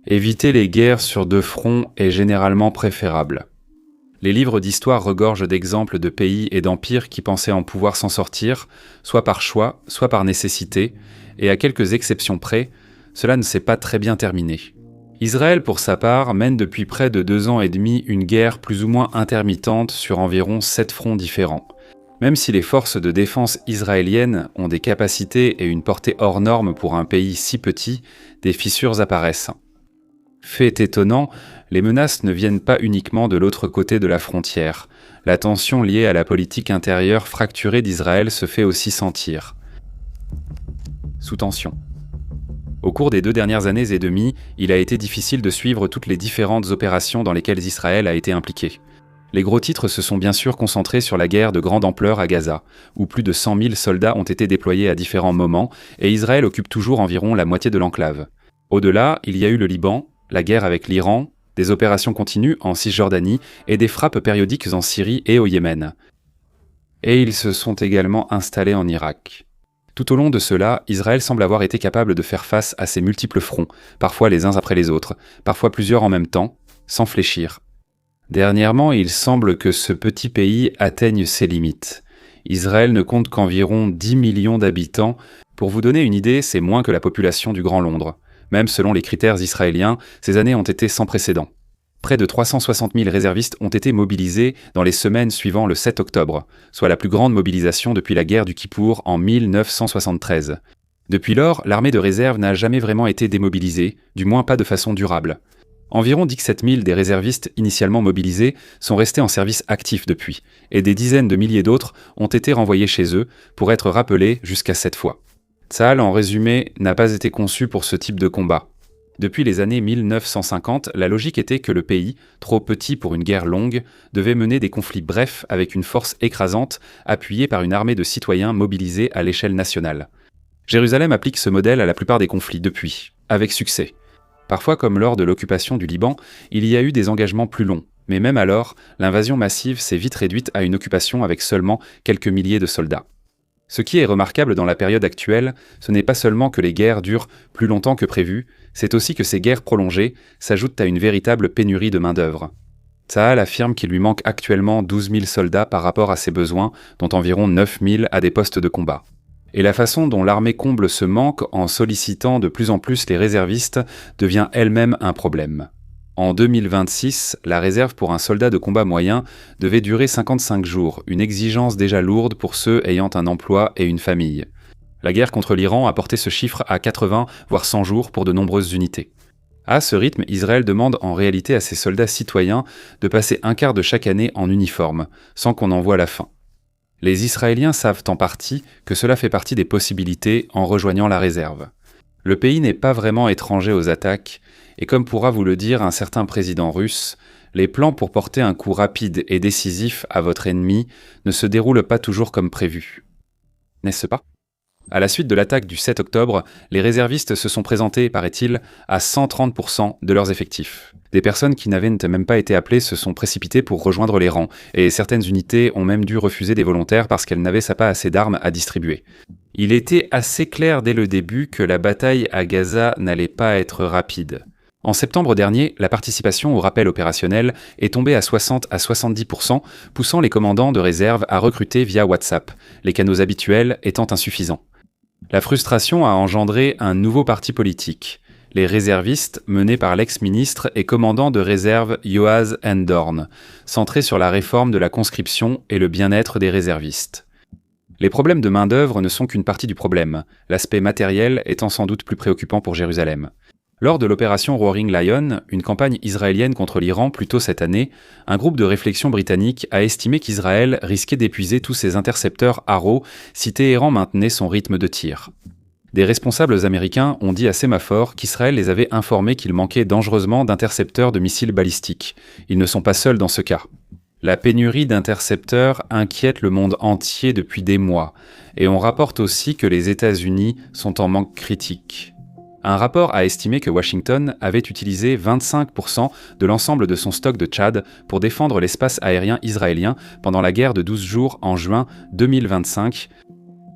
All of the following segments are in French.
Éviter les guerres sur deux fronts est généralement préférable. Les livres d'histoire regorgent d'exemples de pays et d'empires qui pensaient en pouvoir s'en sortir, soit par choix, soit par nécessité, et à quelques exceptions près, cela ne s'est pas très bien terminé. Israël, pour sa part, mène depuis près de 2 ans et demi une guerre plus ou moins intermittente sur environ 7 fronts différents. Même si les forces de défense israéliennes ont des capacités et une portée hors norme pour un pays si petit, des fissures apparaissent. Fait étonnant, les menaces ne viennent pas uniquement de l'autre côté de la frontière. La tension liée à la politique intérieure fracturée d'Israël se fait aussi sentir. Sous tension. Au cours des 2 dernières années et demie, il a été difficile de suivre toutes les différentes opérations dans lesquelles Israël a été impliqué. Les gros titres se sont bien sûr concentrés sur la guerre de grande ampleur à Gaza, où plus de 100 000 soldats ont été déployés à différents moments, et Israël occupe toujours environ la moitié de l'enclave. Au-delà, il y a eu le Liban, la guerre avec l'Iran, des opérations continues en Cisjordanie et des frappes périodiques en Syrie et au Yémen. Et ils se sont également installés en Irak. Tout au long de cela, Israël semble avoir été capable de faire face à ces multiples fronts, parfois les uns après les autres, parfois plusieurs en même temps, sans fléchir. Dernièrement, il semble que ce petit pays atteigne ses limites. Israël ne compte qu'environ 10 millions d'habitants. Pour vous donner une idée, c'est moins que la population du Grand Londres. Même selon les critères israéliens, ces années ont été sans précédent. Près de 360 000 réservistes ont été mobilisés dans les semaines suivant le 7 octobre, soit la plus grande mobilisation depuis la guerre du Kippour en 1973. Depuis lors, l'armée de réserve n'a jamais vraiment été démobilisée, du moins pas de façon durable. Environ 17 000 des réservistes initialement mobilisés sont restés en service actif depuis, et des dizaines de milliers d'autres ont été renvoyés chez eux pour être rappelés jusqu'à 7 fois. Tsahal, en résumé, n'a pas été conçu pour ce type de combat. Depuis les années 1950, la logique était que le pays, trop petit pour une guerre longue, devait mener des conflits brefs avec une force écrasante, appuyée par une armée de citoyens mobilisés à l'échelle nationale. Jérusalem applique ce modèle à la plupart des conflits depuis, avec succès. Parfois, comme lors de l'occupation du Liban, il y a eu des engagements plus longs, mais même alors, l'invasion massive s'est vite réduite à une occupation avec seulement quelques milliers de soldats. Ce qui est remarquable dans la période actuelle, ce n'est pas seulement que les guerres durent plus longtemps que prévu, c'est aussi que ces guerres prolongées s'ajoutent à une véritable pénurie de main-d'œuvre. Tsahal affirme qu'il lui manque actuellement 12 000 soldats par rapport à ses besoins, dont environ 9 000 à des postes de combat. Et la façon dont l'armée comble ce manque en sollicitant de plus en plus les réservistes devient elle-même un problème. En 2026, la réserve pour un soldat de combat moyen devait durer 55 jours, une exigence déjà lourde pour ceux ayant un emploi et une famille. La guerre contre l'Iran a porté ce chiffre à 80 voire 100 jours pour de nombreuses unités. À ce rythme, Israël demande en réalité à ses soldats citoyens de passer un quart de chaque année en uniforme, sans qu'on en voie la fin. Les Israéliens savent en partie que cela fait partie des possibilités en rejoignant la réserve. Le pays n'est pas vraiment étranger aux attaques, et comme pourra vous le dire un certain président russe, les plans pour porter un coup rapide et décisif à votre ennemi ne se déroulent pas toujours comme prévu. N'est-ce pas ? À la suite de l'attaque du 7 octobre, les réservistes se sont présentés, paraît-il, à 130% de leurs effectifs. Des personnes qui n'avaient même pas été appelées se sont précipitées pour rejoindre les rangs, et certaines unités ont même dû refuser des volontaires parce qu'elles n'avaient pas assez d'armes à distribuer. Il était assez clair dès le début que la bataille à Gaza n'allait pas être rapide. En septembre dernier, la participation au rappel opérationnel est tombée à 60 à 70%, poussant les commandants de réserve à recruter via WhatsApp, les canaux habituels étant insuffisants. La frustration a engendré un nouveau parti politique, les réservistes menés par l'ex-ministre et commandant de réserve Yoaz Endorn, centré sur la réforme de la conscription et le bien-être des réservistes. Les problèmes de main-d'œuvre ne sont qu'une partie du problème, l'aspect matériel étant sans doute plus préoccupant pour Jérusalem. Lors de l'opération Roaring Lion, une campagne israélienne contre l'Iran plus tôt cette année, un groupe de réflexion britannique a estimé qu'Israël risquait d'épuiser tous ses intercepteurs Arrow si Téhéran maintenait son rythme de tir. Des responsables américains ont dit à Sémaphore qu'Israël les avait informés qu'il manquait dangereusement d'intercepteurs de missiles balistiques. Ils ne sont pas seuls dans ce cas. La pénurie d'intercepteurs inquiète le monde entier depuis des mois, et on rapporte aussi que les États-Unis sont en manque critique. Un rapport a estimé que Washington avait utilisé 25% de l'ensemble de son stock de Tchad pour défendre l'espace aérien israélien pendant la guerre de 12 jours en juin 2025,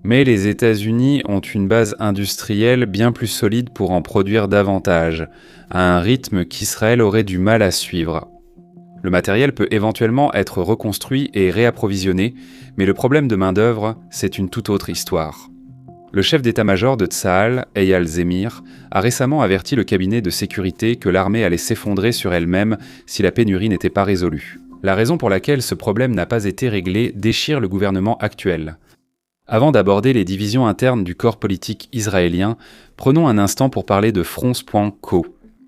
Mais les États-Unis ont une base industrielle bien plus solide pour en produire davantage, à un rythme qu'Israël aurait du mal à suivre. Le matériel peut éventuellement être reconstruit et réapprovisionné, mais le problème de main-d'œuvre, c'est une toute autre histoire. Le chef d'état-major de Tsahal, Eyal Zemir, a récemment averti le cabinet de sécurité que l'armée allait s'effondrer sur elle-même si la pénurie n'était pas résolue. La raison pour laquelle ce problème n'a pas été réglé déchire le gouvernement actuel. Avant d'aborder les divisions internes du corps politique israélien, prenons un instant pour parler de fronts.co.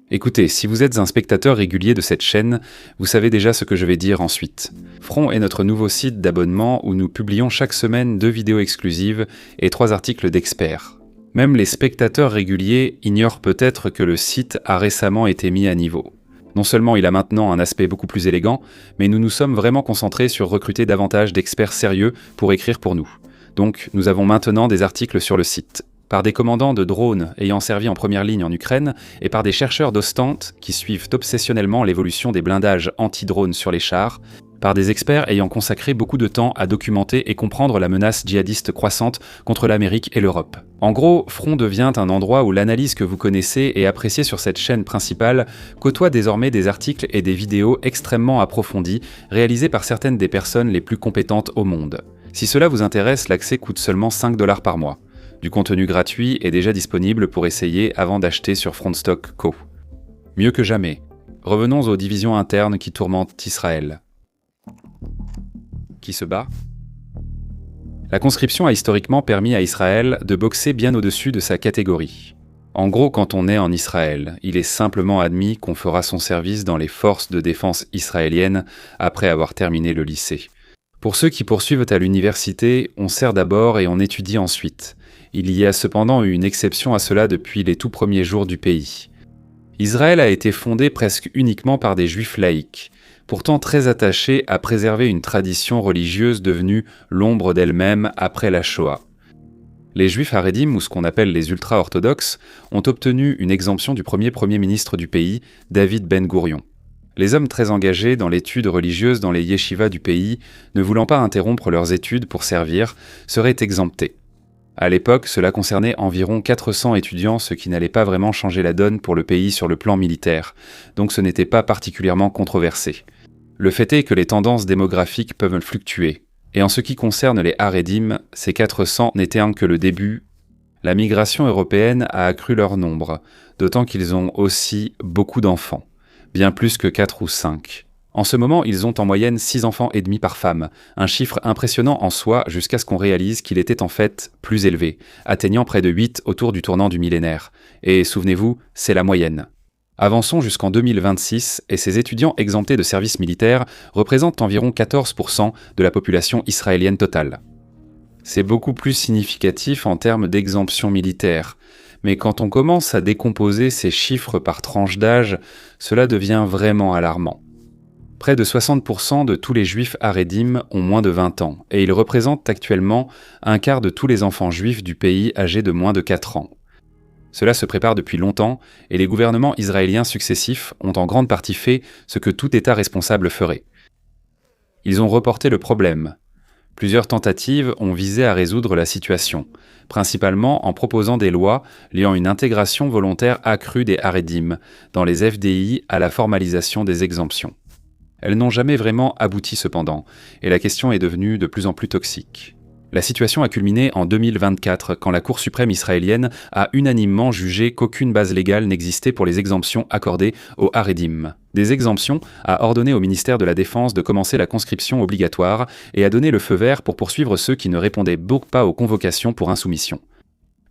Écoutez, si vous êtes un spectateur régulier de cette chaîne, vous savez déjà ce que je vais dire ensuite. Front est notre nouveau site d'abonnement où nous publions chaque semaine 2 vidéos exclusives et 3 articles d'experts. Même les spectateurs réguliers ignorent peut-être que le site a récemment été mis à niveau. Non seulement il a maintenant un aspect beaucoup plus élégant, mais nous nous sommes vraiment concentrés sur recruter davantage d'experts sérieux pour écrire pour nous. Donc nous avons maintenant des articles sur le site, par des commandants de drones ayant servi en première ligne en Ukraine et par des chercheurs d'Ostente qui suivent obsessionnellement l'évolution des blindages anti-drones sur les chars, par des experts ayant consacré beaucoup de temps à documenter et comprendre la menace djihadiste croissante contre l'Amérique et l'Europe. En gros, Front devient un endroit où l'analyse que vous connaissez et appréciée sur cette chaîne principale côtoie désormais des articles et des vidéos extrêmement approfondies réalisées par certaines des personnes les plus compétentes au monde. Si cela vous intéresse, l'accès coûte seulement 5 $ par mois. Du contenu gratuit est déjà disponible pour essayer avant d'acheter sur Frontstock Co. Mieux que jamais, revenons aux divisions internes qui tourmentent Israël. Qui se bat ? La conscription a historiquement permis à Israël de boxer bien au-dessus de sa catégorie. En gros, quand on est en Israël, il est simplement admis qu'on fera son service dans les forces de défense israéliennes après avoir terminé le lycée. Pour ceux qui poursuivent à l'université, on sert d'abord et on étudie ensuite. Il y a cependant eu une exception à cela depuis les tout premiers jours du pays. Israël a été fondé presque uniquement par des juifs laïcs, pourtant très attachés à préserver une tradition religieuse devenue l'ombre d'elle-même après la Shoah. Les juifs haredim, ou ce qu'on appelle les ultra-orthodoxes, ont obtenu une exemption du premier ministre du pays, David Ben-Gourion. Les hommes très engagés dans l'étude religieuse dans les yeshivas du pays, ne voulant pas interrompre leurs études pour servir, seraient exemptés. À l'époque, cela concernait environ 400 étudiants, ce qui n'allait pas vraiment changer la donne pour le pays sur le plan militaire, donc ce n'était pas particulièrement controversé. Le fait est que les tendances démographiques peuvent fluctuer, et en ce qui concerne les haredim, ces 400 n'étaient que le début. La migration européenne a accru leur nombre, d'autant qu'ils ont aussi beaucoup d'enfants, bien plus que 4 ou 5. En ce moment, ils ont en moyenne 6 enfants et demi par femme, un chiffre impressionnant en soi jusqu'à ce qu'on réalise qu'il était en fait plus élevé, atteignant près de 8 autour du tournant du millénaire. Et souvenez-vous, c'est la moyenne. Avançons jusqu'en 2026 et ces étudiants exemptés de service militaire représentent environ 14% de la population israélienne totale. C'est beaucoup plus significatif en termes d'exemption militaire, mais quand on commence à décomposer ces chiffres par tranche d'âge, cela devient vraiment alarmant. Près de 60% de tous les juifs haredim ont moins de 20 ans, et ils représentent actuellement un quart de tous les enfants juifs du pays âgés de moins de 4 ans. Cela se prépare depuis longtemps, et les gouvernements israéliens successifs ont en grande partie fait ce que tout État responsable ferait. Ils ont reporté le problème. Plusieurs tentatives ont visé à résoudre la situation, principalement en proposant des lois liant une intégration volontaire accrue des haredim dans les FDI à la formalisation des exemptions. Elles n'ont jamais vraiment abouti cependant, et la question est devenue de plus en plus toxique. La situation a culminé en 2024, quand la Cour suprême israélienne a unanimement jugé qu'aucune base légale n'existait pour les exemptions accordées aux haredim. Des exemptions a ordonné au ministère de la Défense de commencer la conscription obligatoire et a donné le feu vert pour poursuivre ceux qui ne répondaient pas aux convocations pour insoumission.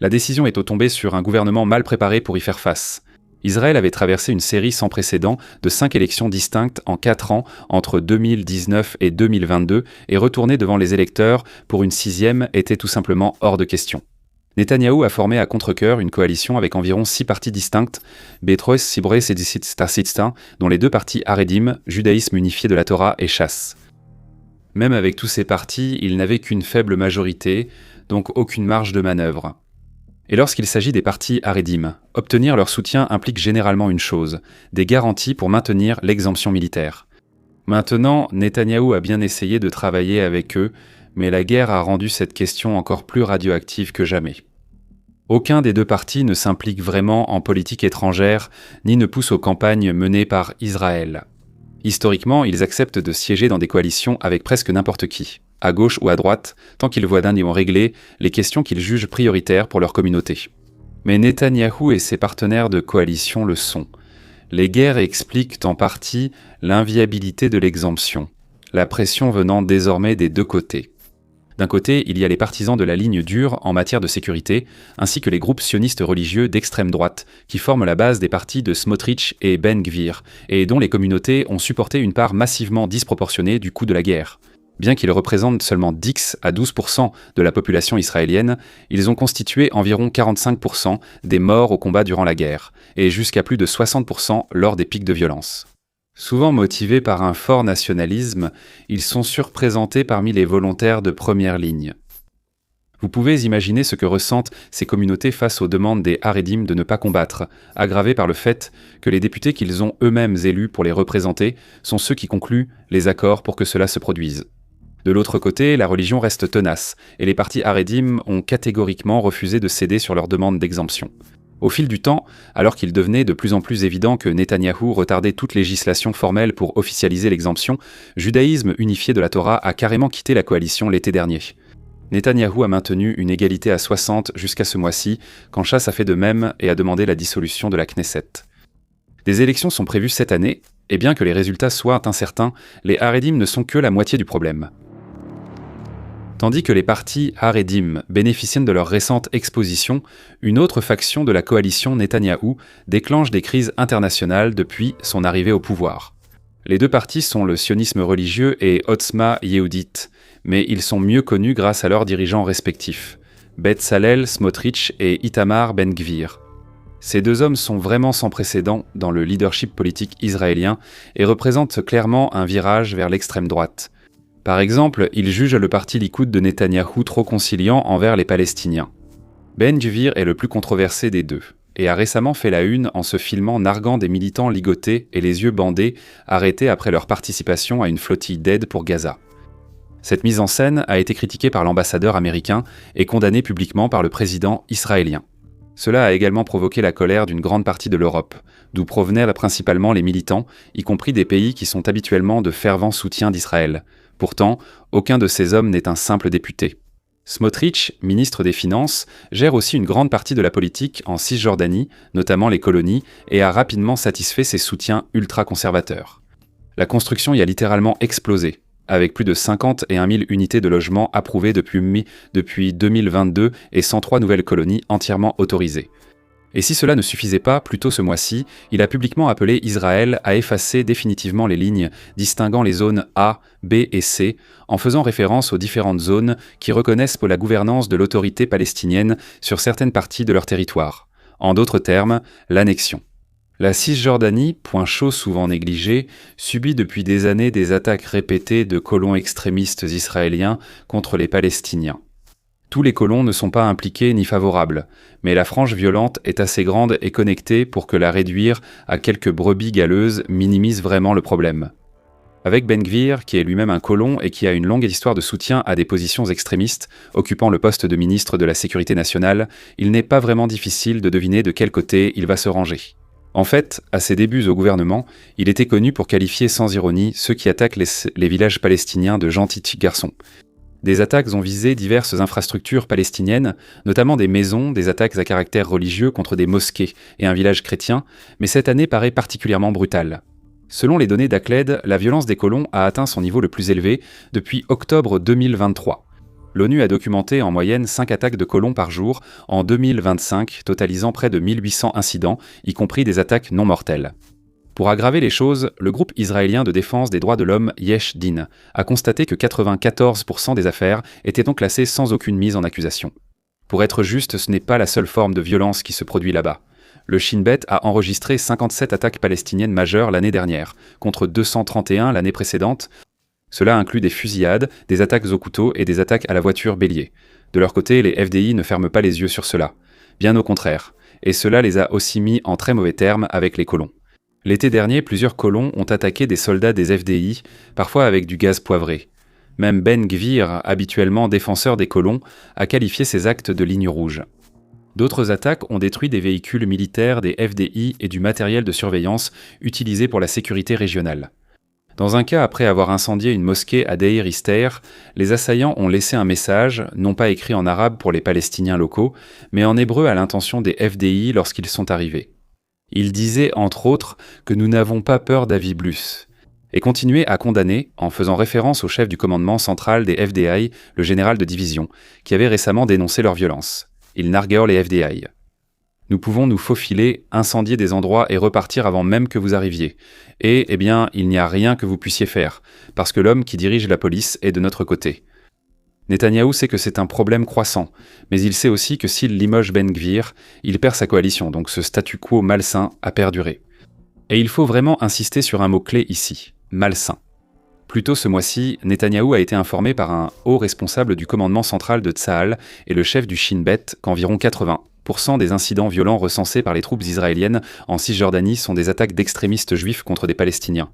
La décision est tombée sur un gouvernement mal préparé pour y faire face. Israël avait traversé une série sans précédent de 5 élections distinctes en 4 ans entre 2019 et 2022 et retourner devant les électeurs pour une 6e était tout simplement hors de question. Netanyahou a formé à contre-cœur une coalition avec environ 6 partis distinctes, Betroes, Sibre, Sedicit, Starsitsta, dont les 2 partis haredim, Judaïsme unifié de la Torah et Chasse. Même avec tous ces partis, ils n'avaient qu'une faible majorité, donc aucune marge de manœuvre. Et lorsqu'il s'agit des partis haredim, obtenir leur soutien implique généralement une chose, des garanties pour maintenir l'exemption militaire. Maintenant, Netanyahou a bien essayé de travailler avec eux, mais la guerre a rendu cette question encore plus radioactive que jamais. Aucun des deux partis ne s'implique vraiment en politique étrangère, ni ne pousse aux campagnes menées par Israël. Historiquement, ils acceptent de siéger dans des coalitions avec presque n'importe qui, à gauche ou à droite, tant qu'ils voient d'un niveau réglé les questions qu'ils jugent prioritaires pour leur communauté. Mais Netanyahou et ses partenaires de coalition le sont. Les guerres expliquent en partie l'inviabilité de l'exemption, la pression venant désormais des deux côtés. D'un côté, il y a les partisans de la ligne dure en matière de sécurité, ainsi que les groupes sionistes religieux d'extrême droite, qui forment la base des partis de Smotrich et Ben Gvir, et dont les communautés ont supporté une part massivement disproportionnée du coût de la guerre. Bien qu'ils représentent seulement 10 à 12% de la population israélienne, ils ont constitué environ 45% des morts au combat durant la guerre, et jusqu'à plus de 60% lors des pics de violence. Souvent motivés par un fort nationalisme, ils sont surprésentés parmi les volontaires de première ligne. Vous pouvez imaginer ce que ressentent ces communautés face aux demandes des Haredim de ne pas combattre, aggravées par le fait que les députés qu'ils ont eux-mêmes élus pour les représenter sont ceux qui concluent les accords pour que cela se produise. De l'autre côté, la religion reste tenace, et les partis Haredim ont catégoriquement refusé de céder sur leurs demandes d'exemption. Au fil du temps, alors qu'il devenait de plus en plus évident que Netanyahou retardait toute législation formelle pour officialiser l'exemption, Judaïsme unifié de la Torah a carrément quitté la coalition l'été dernier. Netanyahou a maintenu une égalité à 60 jusqu'à ce mois-ci, quand Chasse a fait de même et a demandé la dissolution de la Knesset. Des élections sont prévues cette année, et bien que les résultats soient incertains, les Haredim ne sont que la moitié du problème. Tandis que les partis Haredim bénéficient de leur récente exposition, une autre faction de la coalition Netanyahou déclenche des crises internationales depuis son arrivée au pouvoir. Les deux partis sont le sionisme religieux et Otzma Yehudit, mais ils sont mieux connus grâce à leurs dirigeants respectifs, Betzalel Smotrich et Itamar Ben Gvir. Ces deux hommes sont vraiment sans précédent dans le leadership politique israélien et représentent clairement un virage vers l'extrême droite. Par exemple, il juge le parti Likoud de Netanyahou trop conciliant envers les Palestiniens. Ben Gvir est le plus controversé des deux, et a récemment fait la une en se filmant narguant des militants ligotés et les yeux bandés, arrêtés après leur participation à une flottille d'aide pour Gaza. Cette mise en scène a été critiquée par l'ambassadeur américain et condamnée publiquement par le président israélien. Cela a également provoqué la colère d'une grande partie de l'Europe, d'où provenaient principalement les militants, y compris des pays qui sont habituellement de fervents soutiens d'Israël. Pourtant, aucun de ces hommes n'est un simple député. Smotrich, ministre des Finances, gère aussi une grande partie de la politique en Cisjordanie, notamment les colonies, et a rapidement satisfait ses soutiens ultra-conservateurs. La construction y a littéralement explosé, avec plus de 51 000 unités de logement approuvées depuis 2022 et 103 nouvelles colonies entièrement autorisées. Et si cela ne suffisait pas, plus tôt ce mois-ci, il a publiquement appelé Israël à effacer définitivement les lignes distinguant les zones A, B et C, en faisant référence aux différentes zones qui reconnaissent pour la gouvernance de l'autorité palestinienne sur certaines parties de leur territoire. En d'autres termes, l'annexion. La Cisjordanie, point chaud souvent négligé, subit depuis des années des attaques répétées de colons extrémistes israéliens contre les Palestiniens. Tous les colons ne sont pas impliqués ni favorables, mais la frange violente est assez grande et connectée pour que la réduire à quelques brebis galeuses minimise vraiment le problème. Avec Ben Gvir, qui est lui-même un colon et qui a une longue histoire de soutien à des positions extrémistes, occupant le poste de ministre de la Sécurité nationale, il n'est pas vraiment difficile de deviner de quel côté il va se ranger. En fait, à ses débuts au gouvernement, il était connu pour qualifier sans ironie ceux qui attaquent les villages palestiniens de gentils petits garçons. Des attaques ont visé diverses infrastructures palestiniennes, notamment des maisons, des attaques à caractère religieux contre des mosquées et un village chrétien, mais cette année paraît particulièrement brutale. Selon les données d'Acled, la violence des colons a atteint son niveau le plus élevé depuis octobre 2023. L'ONU a documenté en moyenne 5 attaques de colons par jour en 2025, totalisant près de 1800 incidents, y compris des attaques non mortelles. Pour aggraver les choses, le groupe israélien de défense des droits de l'homme Yesh Din a constaté que 94% des affaires étaient donc classées sans aucune mise en accusation. Pour être juste, ce n'est pas la seule forme de violence qui se produit là-bas. Le Shin Bet a enregistré 57 attaques palestiniennes majeures l'année dernière, contre 231 l'année précédente. Cela inclut des fusillades, des attaques au couteau et des attaques à la voiture bélier. De leur côté, les FDI ne ferment pas les yeux sur cela. Bien au contraire. Et cela les a aussi mis en très mauvais termes avec les colons. L'été dernier, plusieurs colons ont attaqué des soldats des FDI, parfois avec du gaz poivré. Même Ben Gvir, habituellement défenseur des colons, a qualifié ces actes de ligne rouge. D'autres attaques ont détruit des véhicules militaires, des FDI et du matériel de surveillance utilisés pour la sécurité régionale. Dans un cas après avoir incendié une mosquée à Deir Ister, les assaillants ont laissé un message, non pas écrit en arabe pour les Palestiniens locaux, mais en hébreu à l'intention des FDI lorsqu'ils sont arrivés. Ils disaient, entre autres, que nous n'avons pas peur d'Aviblus, et continuaient à condamner, en faisant référence au chef du commandement central des FDI, le général de division, qui avait récemment dénoncé leur violence. Ils narguèrent les FDI. Nous pouvons nous faufiler, incendier des endroits et repartir avant même que vous arriviez. Et, eh bien, il n'y a rien que vous puissiez faire, parce que l'homme qui dirige la police est de notre côté. Netanyahou sait que c'est un problème croissant, mais il sait aussi que s'il limoge Ben Gvir, il perd sa coalition, donc ce statu quo malsain a perduré. Et il faut vraiment insister sur un mot-clé ici, malsain. Plus tôt ce mois-ci, Netanyahou a été informé par un haut responsable du commandement central de Tsahal et le chef du Shin Bet qu'environ 80% des incidents violents recensés par les troupes israéliennes en Cisjordanie sont des attaques d'extrémistes juifs contre des Palestiniens.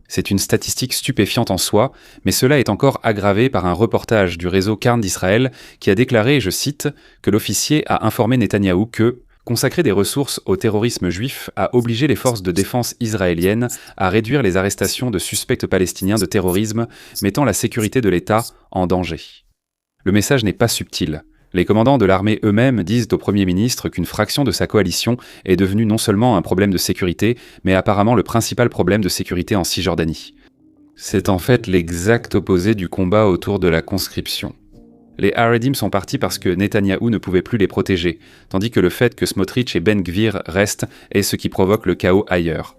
C'est une statistique stupéfiante en soi, mais cela est encore aggravé par un reportage du réseau Carne d'Israël qui a déclaré, je cite, que l'officier a informé Netanyahou que consacrer des ressources au terrorisme juif a obligé les forces de défense israéliennes à réduire les arrestations de suspects palestiniens de terrorisme, mettant la sécurité de l'État en danger. Le message n'est pas subtil. Les commandants de l'armée eux-mêmes disent au Premier ministre qu'une fraction de sa coalition est devenue non seulement un problème de sécurité, mais apparemment le principal problème de sécurité en Cisjordanie. C'est en fait l'exact opposé du combat autour de la conscription. Les Haredim sont partis parce que Netanyahou ne pouvait plus les protéger, tandis que le fait que Smotrich et Ben Gvir restent est ce qui provoque le chaos ailleurs.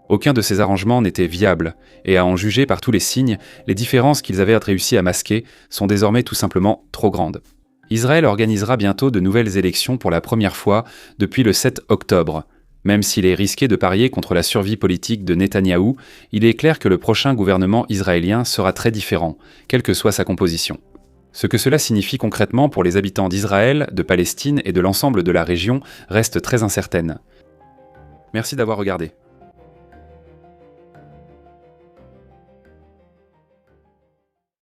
Aucun de ces arrangements n'était viable, et à en juger par tous les signes, les différences qu'ils avaient réussi à masquer sont désormais tout simplement trop grandes. Israël organisera bientôt de nouvelles élections pour la première fois depuis le 7 octobre. Même s'il est risqué de parier contre la survie politique de Netanyahou, il est clair que le prochain gouvernement israélien sera très différent, quelle que soit sa composition. Ce que cela signifie concrètement pour les habitants d'Israël, de Palestine et de l'ensemble de la région reste très incertaine. Merci d'avoir regardé.